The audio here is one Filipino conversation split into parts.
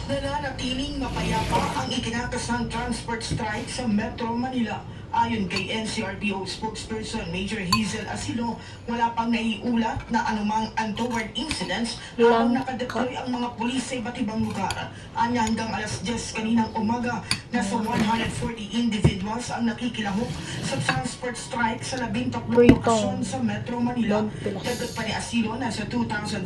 Nananatiling mapayapa ang ikinakasang transport strike sa Metro Manila. Ayon kay NCRPO spokesperson Major Hazel Asilo, wala pang naiulat na anumang untoward incidents habang nakadeploy ang mga pulis sa iba't ibang lugar. Anya hanggang alas 10 kaninang umaga, nasa 140 individuals ang nakikilahok sa transport strike sa 13 lokasyon sa Metro Manila. Dagdag pa ni Asilo, nasa 2,700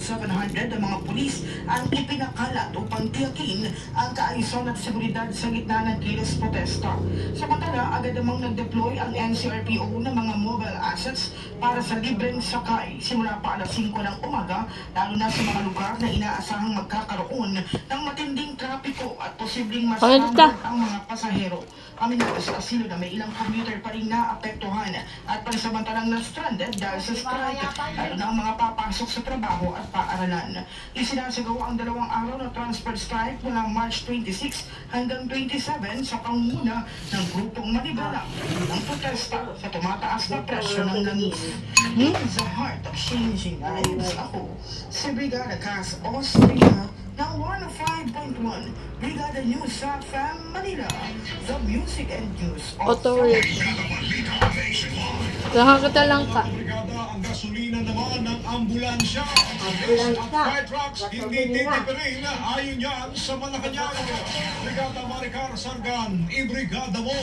ang mga pulis ang ipinakalat upang tiyakin ang kaayusan at seguridad sa gitna ng kilos protesta. Samantala, agad namang nag-deploy ang NCRPO ng mga mobile assets para sa libreng sakay simula pa alas 5 ng umaga, lalo na sa mga lugar na inaasahang magkakaroon ng matinding trapiko at posibleng mastranded ang mga pasahero. Aminado sa Asilo na may ilang commuter pa rin naapektuhan at pansamantalang na-stranded dahil sa strike, lalo na ang mga papasok sa trabaho at paaralan. Isinasagawa ang 2 araw na transport strike mula March 26 hanggang 27 sa pangunguna ng grupong Manibela ang protesta sa tumataas na presyo ng langis. In the heart of changing lives, ako si Brigada Cass Austria ng 105.1 Brigada News sa FM Manila, the music and news authority. Nakakita lang ka. Brigada, ang gasolina naman ng ambulansya. At fire trucks, hindi titipirin. Ayon yan sa Malacanang. Brigada Maricar Sargan, i-brigada mo.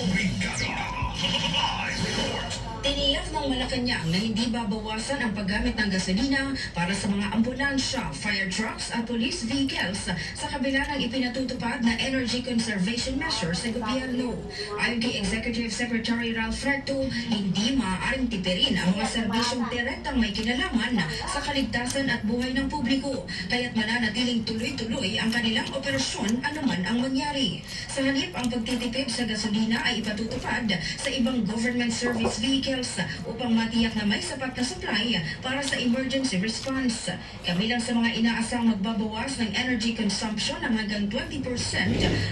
Tiniyak ng Malacanang na hindi babawasan ang paggamit ng gasolina para sa mga ambulansya, fire trucks at police vehicles sa kabila ng ipinatutupad na energy conservation measures sa gobyerno. Ayon kay Executive Secretary Ralph Recto, hindi maaaring tipirin ang mga serbisyong direktang may kinalaman sa kaligtasan at buhay ng publiko, kaya't mananatiling tuloy-tuloy ang kanilang operasyon anuman ang mangyari. Sa halip, ang pagtitipid sa gasolina ay ipatutupad sa ibang government service vehicles upang matiyak na may sapat na supply para sa emergency response. Kabilang sa mga inaasang magbabawas ng energy consumption ng hanggang 20%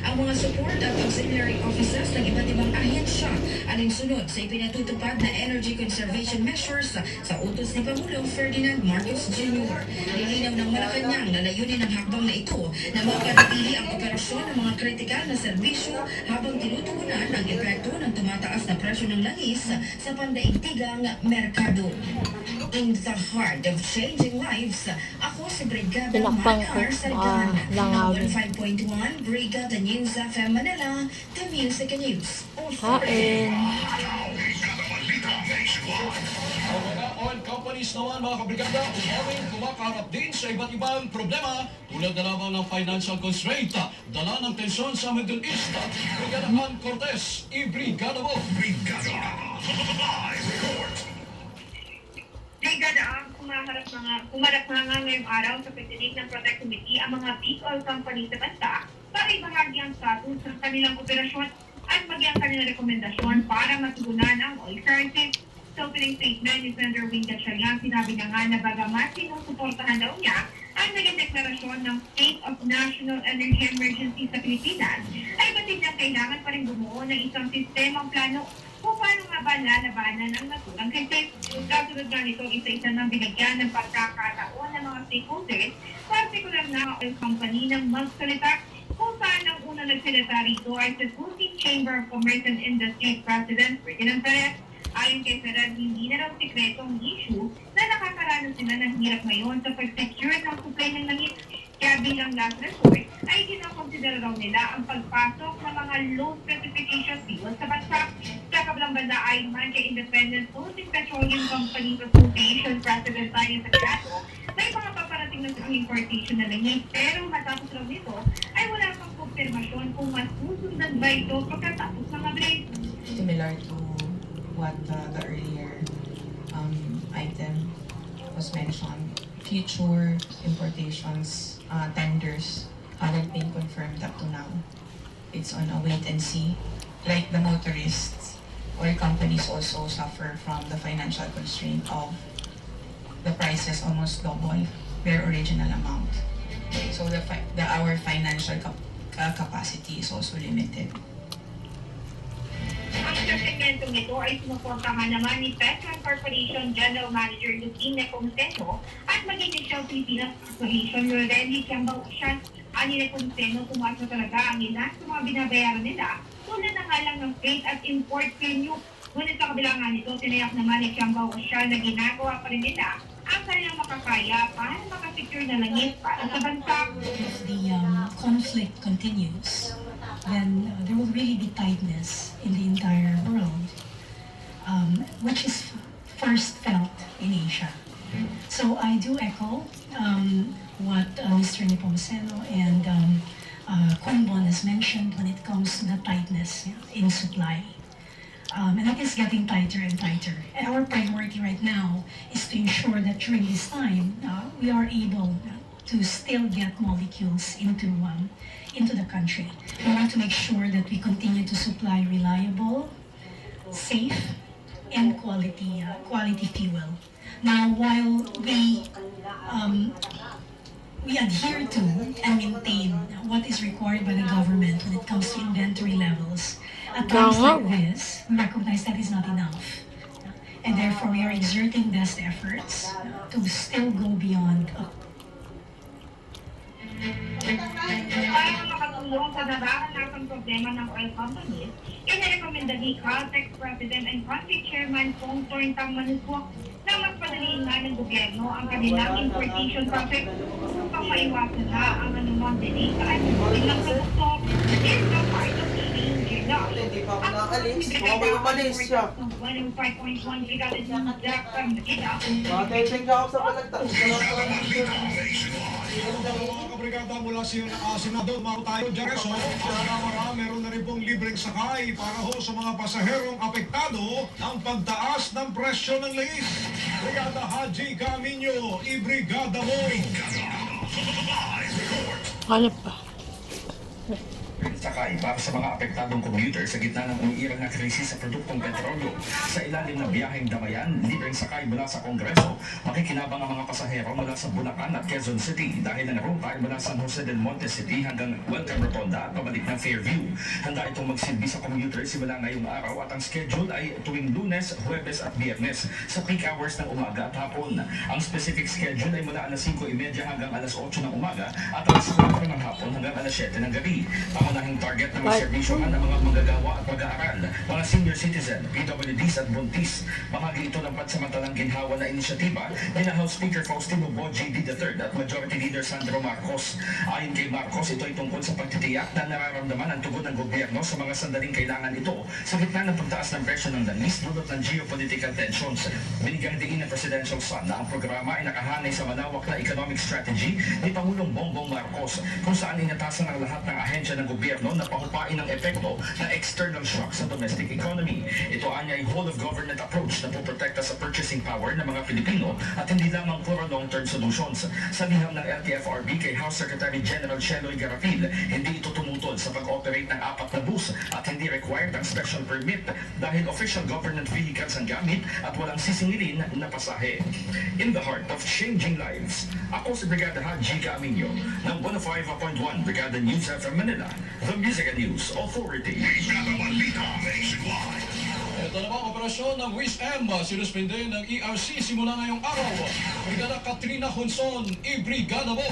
ang mga support at auxiliary offices ng iba't ibang ahensya, alinsunod sa ipinatutupad na energy conservation measures sa utos ni Pangulong Ferdinand Marcos Jr. Nilinaw ng Malacanang na layunin ng hakbang na ito na mapanatili ang operasyon ng mga kritikal na serbisyo habang tinutugunan ang epekto ng tumataas na presyo ng langis sa pandaigdigang merkado. In the heart of changing lives, ako si Brigada Maricar Sargan ng 105.1 Brigada News FM Manila, the music and news authority. Mga oil companies naman, mga kabrigada, umawing kumakaharap din sa iba't ibang problema tulad na lamang ng financial constraint, dala ng tensyon sa Middle East. Brigada Han Cortez, i-brigada mo. Brigada Live Report. Brigada, kumarap nga ngayong araw sa pagdinig ng Protect Committee ang mga big oil companies sa bansa para ibahagi ang status ng kanilang operasyon at maging ang kanilang rekomendasyon para matugunan ang oil crisis. Sa opening statement ni Senator Wing Gatchalian, sinabi niya nga na bagamat sinusuportahan daw niya ang naging deklarasyon ng State of National Energy Emergency sa Pilipinas, ay batid niyang kailangan pa rin bumuo ng isang sistemang plano kung paano nga ba lalabanan ang naturang krisis. Kasunod nga nito, isa-isa nang binigyan ng pagkakataon ng mga stakeholders, partikular na oil company ng magsalita. Kung saan ang unang nagsalita rito ay sa Philippine Chamber of Commerce and Industry President Ferdinand Perez. Ayon kay Ferrer, hindi na raw sikretong issue na nakakaranas sila ng hirap ngayon sa pag-secure ng supply ng langis. Kaya bilang last resort, ay kinokonsidera raw nila ang pagpasok ng mga low specification fuels sa bansa. Sa kabilang banda, ayon man kay Independent Philippine Petroleum Company Association President Ryan Sagrado, may mga paparating na sa importation na langis. Pero matapos raw nito, ay wala pang konfirmasyon kung mas susundan ba ito pagkatapos ng Abril. Similar to what the earlier item was mentioned, future importations tenders haven't been confirmed up to now. It's on a wait and see. Like the motorists, oil companies also suffer from the financial constraint of the prices almost double their original amount. So our financial capacity is also limited. Ang segmentong ito ay sinuportahan naman ni Petron Corporation General Manager Lucine Nepomuceno at maging ni Shell Pilipinas Association Lorenzi Kiambausian. Ani na kung sino, tumaas na talaga ang ilan sa mga binabayaran nila tulad na nga lang ng freight at import premium. Ngunit sa kabila nga nito, tinayak naman ni Chamba Osyal na ginagawa pa rin nila ang kanilang makakaya para makasecure na langit para sa bansa. If the conflict continues, then there will really be tightness in the entire world, which is first felt in Asia. So I do echo what Mr. Nepomuceno and Kunbon has mentioned when it comes to the tightness in supply. And that is getting tighter and tighter. And our priority right now is to ensure that during this time, we are able to still get molecules into the country. We want to make sure that we continue to supply reliable, safe, and quality fuel. Now, while we adhere to and maintain what is required by the government when it comes to inventory levels, at times like this, we recognize that is not enough. And therefore, we are exerting best efforts to still go beyond Para makatulong sa nararanasang problema ng oil companies, inirekomenda ni Caltex President and Country Chairman Kong Torntang Manuswak na mas padaliin nga ng gobyerno ang kanilang importation process upang maiwasan na ang anumang delay sa ayusin ng produkto. Is the part of being journal. Hindi pa ako nakalis. Baka may umalis siya. 105.1 Brigada General Jack Pamdakita. Makatay-check ako sa balagtas. Mga kabrigada mula sa Senado, tayo Jareso, para meron na rin pong libreng sakay para ho sa mga pasaherong apektado ng pagtaas ng presyo ng langis. Brigada Haji Camino, ibrigada mo! Ano pa? Sakay para sa mga apektadong commuter sa gitna ng umiirang na krisis sa produktong petrolyo. Sa ilalim ng biyaheng damayan, libreng sakay mula sa Kongreso, makikinabang ang mga pasahero mula sa Bulacan at Quezon City dahil ang route ay mula San Jose del Monte City hanggang Welcome Rotonda at pabalik ng Fairview. Handa itong magsilbi sa commuter simula ngayong araw at ang schedule ay tuwing Lunes, Huwebes at Biyernes sa peak hours ng umaga at hapon. Ang specific schedule ay mula alas 5:30 hanggang alas 8 ng umaga at alas 4 ng hapon hanggang alas 7 ng gabi. Pangunahing target ng servisyohan ng mga manggagawa at mag-aaral, mga senior citizen, PWDs at buntis. Bahagi ito ng pansamantalang ginhawa na inisyatiba ni na House Speaker Faustino Boji III at Majority Leader Sandro Marcos. Ayon kay Marcos, ito ay tungkol sa pagtitiyak na nararamdaman ang tugon ng gobyerno sa mga sandaling kailangan ito sa gitna ng pagtaas ng presyo ng langis dulot ng geopolitical tensions. Binigyang diin ng presidential son na ang programa ay nakahanay sa malawak na economic strategy ni Pangulong Bongbong Marcos kung saan inatasan ang lahat ng ahensya ng gobyerno na pahupain ang epekto ng external shock sa domestic economy. Ito anya ay whole-of-government approach na puprotekta sa purchasing power ng mga Pilipino at hindi lamang puro long-term solutions. Sa liham ng LTFRB kay House Secretary General Sheloy Garapil, hindi ito tumutol sa pag-operate ng 4 na bus at hindi required ang special permit dahil official government vehicles ang gamit at walang sisingilin na pasahe. In the heart of changing lives, ako si Brigada Haji Camino ng 105.1 Brigada News FM Manila, the Music and News Authority. Ito naman operasyon ng WISM, sinuspende ng ERC simula ngayong araw. Brigada Katrina Hunson, ibrigada mo!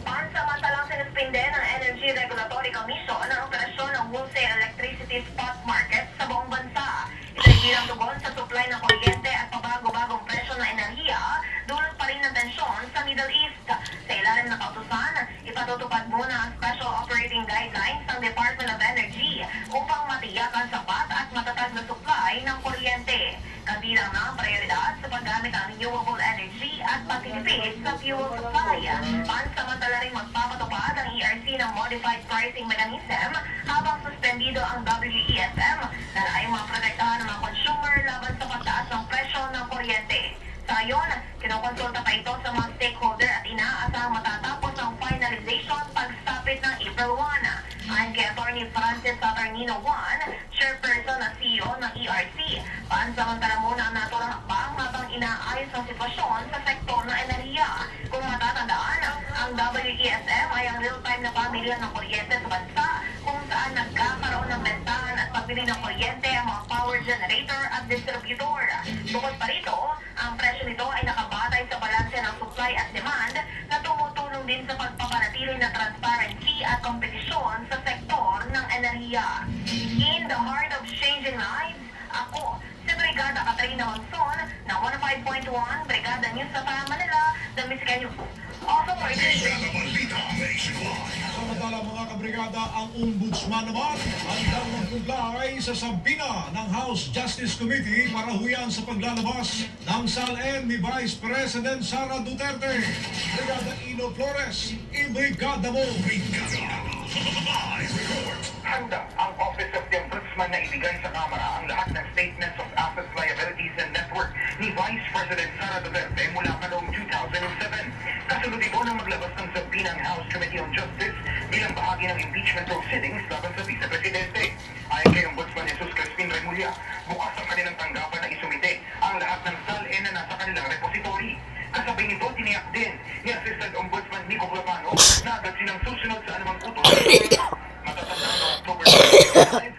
Pansamantalang sinuspinde ng Energy Regulatory Commission ang operasyon ng wholesale electricity spot market sa buong bansa. Ito ay bilang tugon sa supply ng kuryente at pabago-bagong presyo ng enerhiya, dulot pa rin ng tensyon sa Middle East. Sa ilalim ng kautusan, ipatutupad muna ang Special Operating Guidelines ng Department of Energy upang matiyak ang sapat at matatag na supply ng kuryente. Kabilang na ang prioridad sa paggamit ng renewable energy at pagtitipid sa fuel supply. Pansamantala rin magpapatupad ang ERC ng Modified Pricing Mechanism habang suspendido ang WESM na layong maprotektahan ng mga consumer laban sa pagtaas ng presyo ng kuryente. Sa ayon, kinukonsulta pa ito sa mga stakeholder at inaasahang matatapos ang finalization pagsapit ng April 1. Ayon kay Atty. Francis Saturnino Juan, chairperson at CEO ng ERC, pansamantala muna ang naturang hakbang habang inaayos ang sitwasyon sa sektor ng enerhiya. Kung matatandaan, ang WESM ay ang real-time na pamilihan ng kuryente sa bansa kung saan nagkakaroon ng bentahan at pagbili ng kuryente ang mga power generator at distributor. Bukod pa rito, ang presyo nito ay nakabatay sa balanse ng supply at demand na tumutuloy din sa pagpapanatili ng transparency at kompetisyon sa sektor ng enerhiya. In the heart of changing lives, ako si Brigada Katrina Monson ng 105.1 Brigada News sa Manila, the Music News Authority. Samantala mga kabrigada, ang ombudsman naman handang magkuglay sa sabina ng House Justice Committee para huyan sa paglalabas ng SALN ni Vice President Sara Duterte. Brigada Ino Flores, ibrigada mo! Handa ang Office of the Ombudsman na ibigay sa Kamara ang lahat ng statements of assets, liabilities, and net worth ni Vice President Sara Duterte mula pa noong 2007. Kasunod ito ng maglabas ng sabina ng House Committee on Justice bilang bahagi ng impeachment proceedings laban sa Vice Presidente. Ayon kay Ombudsman Jesus Crispin Remulla, bukas ang kanilang tanggapan na isumite ang lahat ng SALN na nasa kanilang repository. Kasabay nito, tiniyak din ni Assistant Ombudsman Nico Clavano na agad silang susunod sa anumang utos. Matatanda noong October 25,